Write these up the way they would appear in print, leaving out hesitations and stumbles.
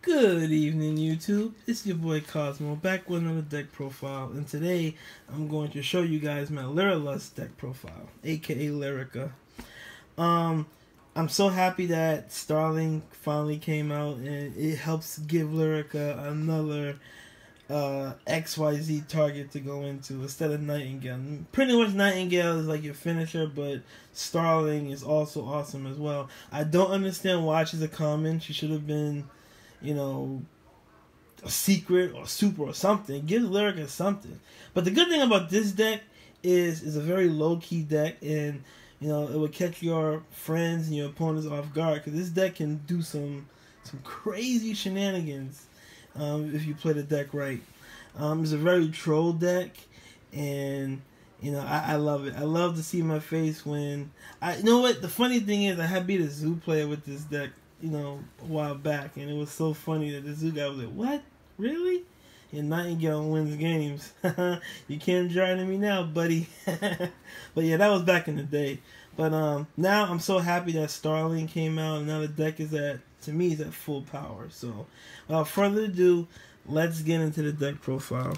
Good evening, YouTube. It's your boy Kozmo back with another deck profile, and today I'm going to show you guys my Lyrilusc deck profile, aka Lyrica. I'm so happy that Starling finally came out, and it helps give Lyrica another XYZ target to go into instead of Nightingale. Pretty much Nightingale is like your finisher, but Starling is also awesome as well. I don't understand why she's a common. She should have been, you know, a secret or super or something. Give Lyrica something. But the good thing about this deck is a very low-key deck, and you know, it will catch your friends and your opponents off guard, because this deck can do some crazy shenanigans if you play the deck right. It's a very troll deck, and you know, I love it. I love to see my face when you know what, the funny thing is, I had beat a zoo player with this deck, you know, a while back, and it was so funny that the zoo guy was like, "What? Really?" And Nightingale wins games. You can't join me now, buddy. But yeah, that was back in the day. But now I'm so happy that Starling came out, and now the deck is at, to me, is at full power. So without further ado, let's get into the deck profile.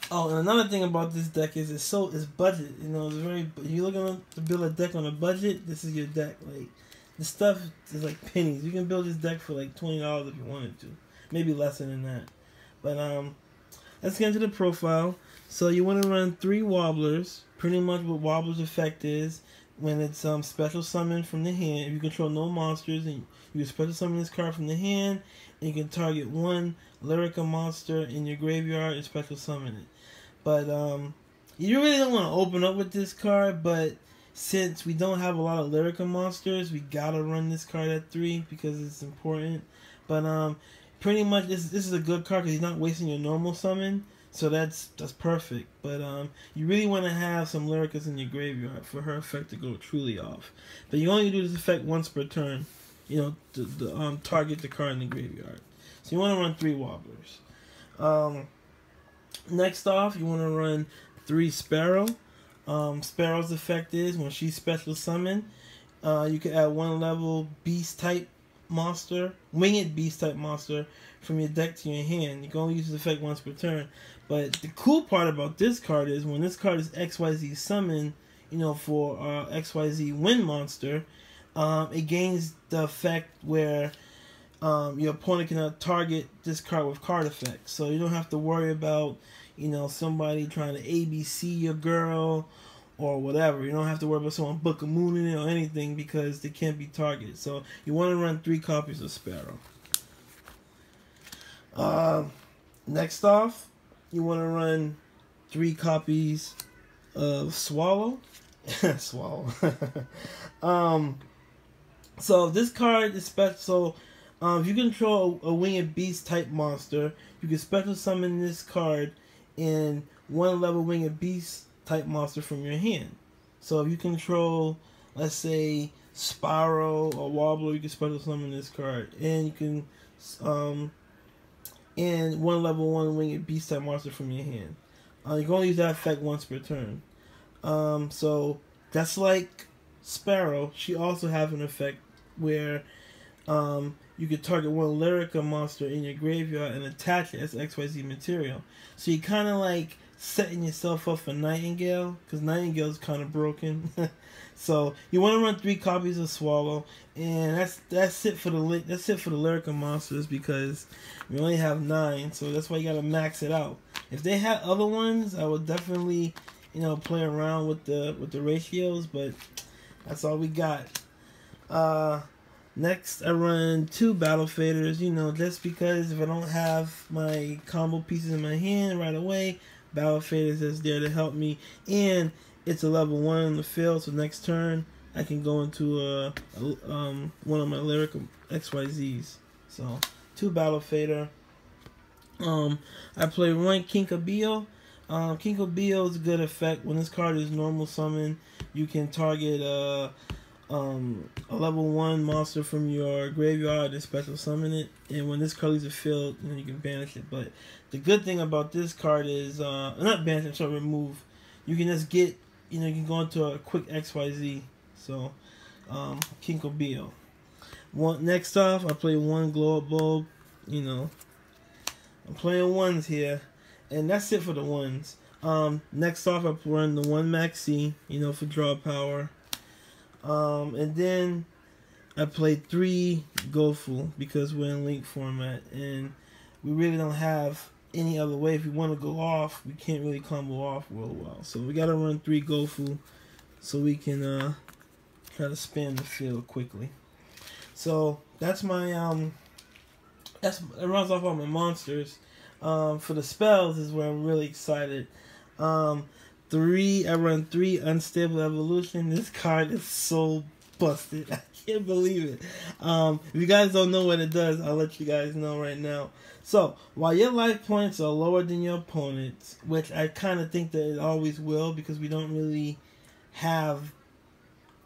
Oh, and another thing about this deck is it's budget. You know, it's very. If you're looking to build a deck on a budget, this is your deck. Like, the stuff is like pennies. You can build this deck for like $20 if you wanted to, maybe less than that. But let's get into the profile. So you want to run 3 Wobblers. Pretty much what Wobbler's effect is, when it's special summon from the hand. If you control no monsters, and you can special summon this card from the hand, and you can target 1 Lyrica monster in your graveyard and special summon it. But you really don't want to open up with this card, but since we don't have a lot of Lyrica monsters, we gotta run this card at 3 because it's important. But pretty much this is a good card because he's not wasting your normal summon, so that's perfect. But you really want to have some Lyricas in your graveyard for her effect to go truly off. But you only do this effect once per turn, you know, to target the card in the graveyard. So you want to run 3 Wobblers. Next off, you want to run 3 Sparrow. Sparrow's effect is when she's special summon, you can add 1 level beast type monster, winged beast type monster from your deck to your hand. You can only use this effect once per turn. But the cool part about this card is when this card is XYZ summon, you know, for XYZ wind monster, it gains the effect where your opponent cannot target this card with card effects. So you don't have to worry about, you know, somebody trying to ABC your girl or whatever. You don't have to worry about someone book a moon in it or anything because they can't be targeted. So you want to run 3 copies of Sparrow. Next off, you want to run 3 copies of Swallow. Swallow. So this card is special. So if you control a winged beast type monster, you can special summon this card in 1 level winged beast type monster from your hand. So if you control, let's say, Spyro or Wobbler, you can special summon this card, and you can and 1 level 1 winged beast type monster from your hand. You can only use that effect once per turn. So that's like Sparrow. She also has an effect where you can target 1 Lyrica monster in your graveyard and attach it as XYZ material. So you kind of like setting yourself up for Nightingale, because Nightingale is kind of broken. So you want to run 3 copies of Swallow, and that's it for the Lyrica monsters, because we only have 9, so that's why you gotta max it out. If they had other ones, I would definitely, you know, play around with the ratios, but that's all we got. Next, I run 2 Battle Faders, you know, just because if I don't have my combo pieces in my hand right away, Battle Faders is there to help me, and it's a level 1 on the field, so next turn I can go into one of my Lyrica XYZs. So 2 Battle Fader. I play 1 Kinkabio. Kinkabio is a good effect. When this card is normal summon, you can target a level 1 monster from your graveyard and special summon it. And when this card leaves the field, you know, you can banish it. But the good thing about this card is, not banish, I'm sorry, remove. You can just get, you know, you can go into a quick XYZ. So, Kinkabio. Next off, I play one glow up bulb. You know, I'm playing ones here, and that's it for the ones. Next off, I run the one maxi, you know, for draw power. And then I play 3 GoFu because we're in link format, and we really don't have any other way. If we want to go off, we can't really combo off real well. So we gotta run 3 GoFu so we can try to span the field quickly. So that's my it runs off all my monsters. For the spells is where I'm really excited. I run 3 Unstable Evolution. This card is so busted. I can't believe it. If you guys don't know what it does, I'll let you guys know right now. So, while your life points are lower than your opponent's, which I kind of think that it always will because we don't really have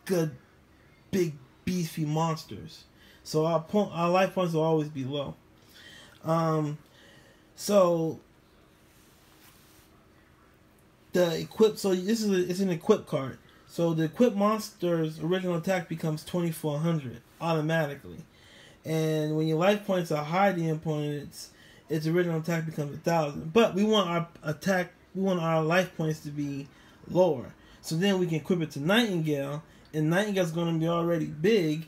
good, big, beefy monsters. So our life points will always be low. So it's an equip card. So the equipped monster's original attack becomes 2400 automatically. And when your life points are higher than your opponent's, its original attack becomes 1000. But we want our life points to be lower. So then we can equip it to Nightingale, and Nightingale's gonna be already big.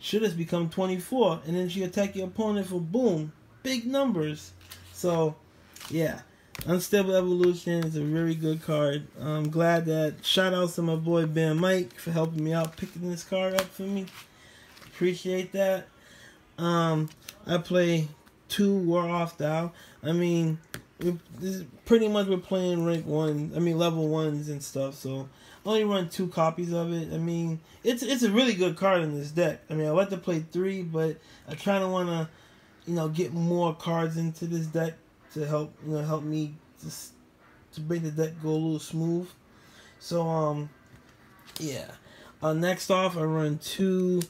Should just become 24, and then she attack your opponent for boom, big numbers. So yeah. Unstable Evolution is a very good card. I'm glad that shout outs to my boy Ben Mike for helping me out picking this card up for me. Appreciate that. I play 2 War Off Thou. I mean, pretty much we're playing rank 1. I mean level 1s and stuff. So I only run 2 copies of it. I mean, it's a really good card in this deck. I mean, I like to play 3, but I kind of want to, you know, get more cards into this deck to help me to make the deck go a little smooth. So yeah. Next off, I run 2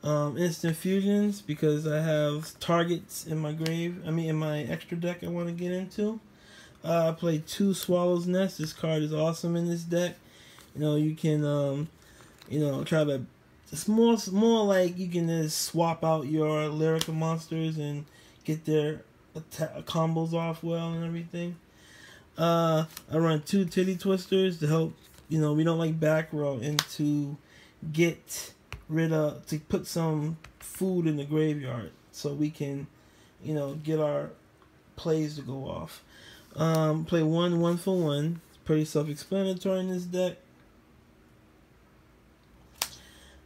instant fusions because I have targets in my in my extra deck I want to get into. I play 2 Swallow's Nest. This card is awesome in this deck. You know, you can try to. It's more like you can just swap out your Lyrica monsters and get their combos off well and everything. I run 2 Titty Twisters to help, we don't like back row, and to put some food in the graveyard so we can, get our plays to go off. Play 1 for 1. It's pretty self-explanatory in this deck.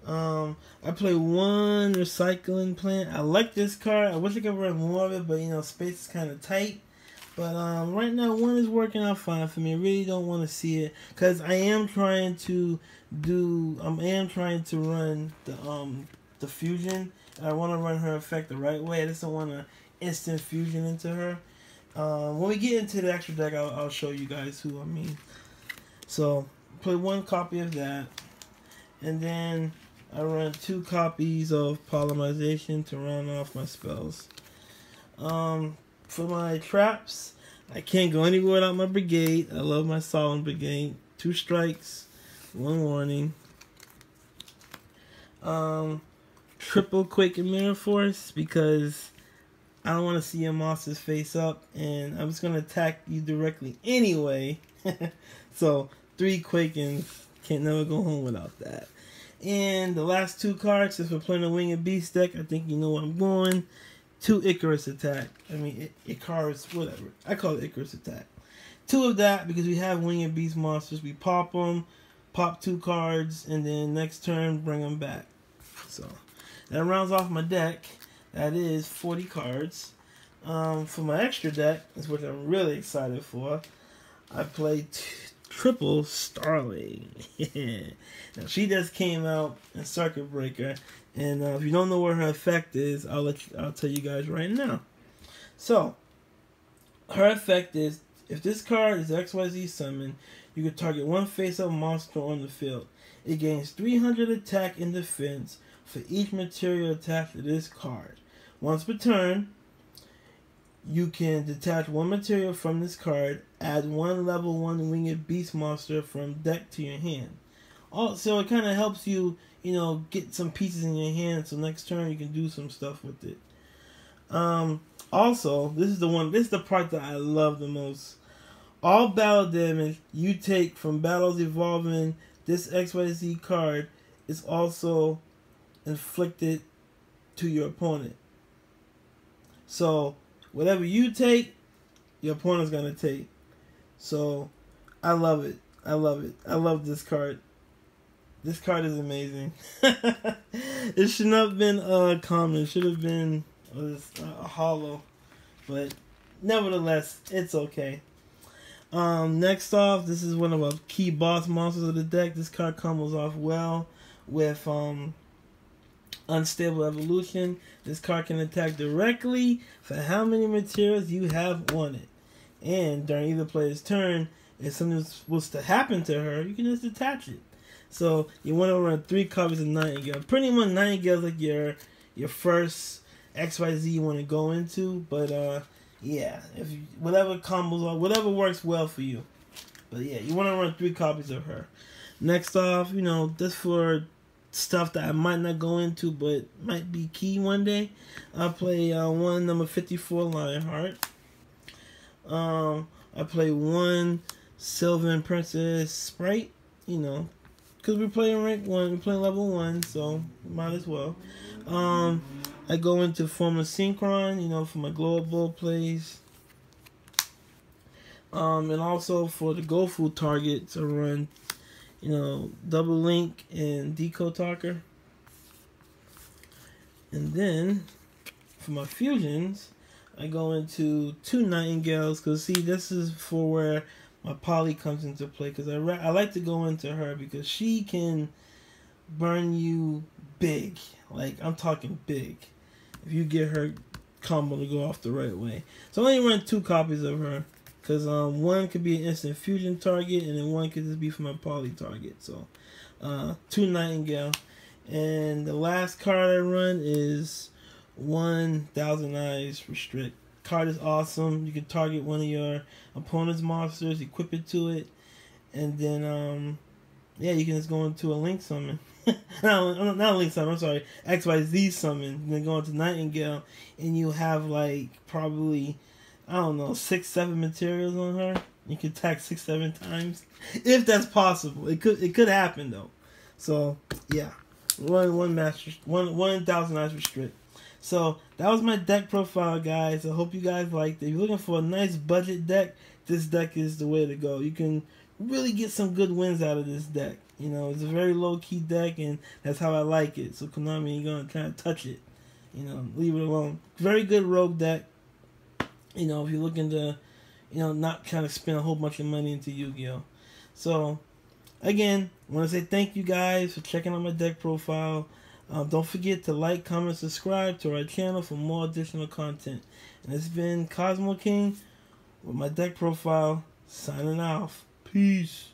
I play 1 Recycling Plant. I like this card. I wish I could run more of it, but space is kind of tight. But right now 1 is working out fine for me. I really don't want to see it because I am trying to run the fusion. And I want to run her effect the right way. I just don't want to instant fusion into her. When we get into the extra deck, I'll show you guys who I mean. So play 1 copy of that, and then I run 2 copies of Polymerization to round off my spells. For my traps, I can't go anywhere without my brigade. I love my Solemn Brigade. 2 strikes, 1 warning. Triple Quake and Mirror Force because I don't want to see your monsters face up, and I'm just going to attack you directly anyway. So 3 Quakens, can't never go home without that. And the last 2 cards, since we're playing a Winged Beast deck, I think you know where I'm going. 2 Icarus Attack. I mean, Icarus, whatever. I call it Icarus Attack. 2 of that, because we have Winged Beast monsters. We pop them, pop 2 cards, and then next turn, bring them back. So, that rounds off my deck. That is 40 cards. For my extra deck, which I'm really excited for, I play Triple Starling. Now she just came out in Circuit Breaker, and if you don't know what her effect is, I'll tell you guys right now. So her effect is, if this card is XYZ summon, you can target 1 face-up monster on the field. It gains 300 attack and defense for each material attached to this card. Once per turn, you can detach 1 material from this card, add 1 level 1 Winged Beast monster from deck to your hand. Also, it kind of helps you, get some pieces in your hand, so next turn you can do some stuff with it. Also, this is the part that I love the most. All battle damage you take from battles involving this XYZ card is also inflicted to your opponent. So, whatever you take, your opponent's gonna take. So, I love it. I love it. I love this card. This card is amazing. It should not have been common. It should have been a hollow. But, nevertheless, it's okay. Next off, this is one of our key boss monsters of the deck. This card combos off well with Unstable Evolution. This card can attack directly for how many materials you have on it. And during either player's turn, if something was to happen to her, you can just attach it. So you want to run 3 copies of Nightingale. Pretty much Nightingale is like your first XYZ you want to go into, but yeah, if you, whatever combos are, whatever works well for you. But yeah, you want to run 3 copies of her. Next off, just for stuff that I might not go into, but might be key one day. I play one number 54 Lionheart. I play 1 Sylvan Princess Sprite. Because we're playing rank 1, we're playing level 1, so might as well. I go into Form of Synchron, for my global plays. And also for the GoFu targets, I run, Double Link and Decode Talker. And then, for my fusions, I go into 2 Nightingales, because see, this is for where my Poly comes into play, because I like to go into her, because she can burn you big. Like, I'm talking big. If you get her combo to go off the right way. So I only run 2 copies of her. Because one could be an instant fusion target. And then one could just be for my Poly target. So 2 Nightingale. And the last card I run is 1 Thousand Eyes Restrict. Card is awesome. You can target one of your opponent's monsters. Equip it to it. And then yeah, you can just go into a Link summon. Not a Link summon, I'm sorry. XYZ summon. Then go into Nightingale. And you have like probably, I don't know, 6-7 materials on her. You can attack 6-7 times. If that's possible. It could happen though. So yeah. One Thousand Eyes Restrict. So that was my deck profile, guys. I hope you guys liked it. If you're looking for a nice budget deck, this deck is the way to go. You can really get some good wins out of this deck. It's a very low-key deck, and that's how I like it. So Konami, you're going to try to touch it. Leave it alone. Very good rogue deck. If you're looking to, not trying to spend a whole bunch of money into Yu-Gi-Oh! So, again, I want to say thank you guys for checking out my deck profile. Don't forget to like, comment, subscribe to our channel for more additional content. And it's been Kozmo King with my deck profile, signing off. Peace.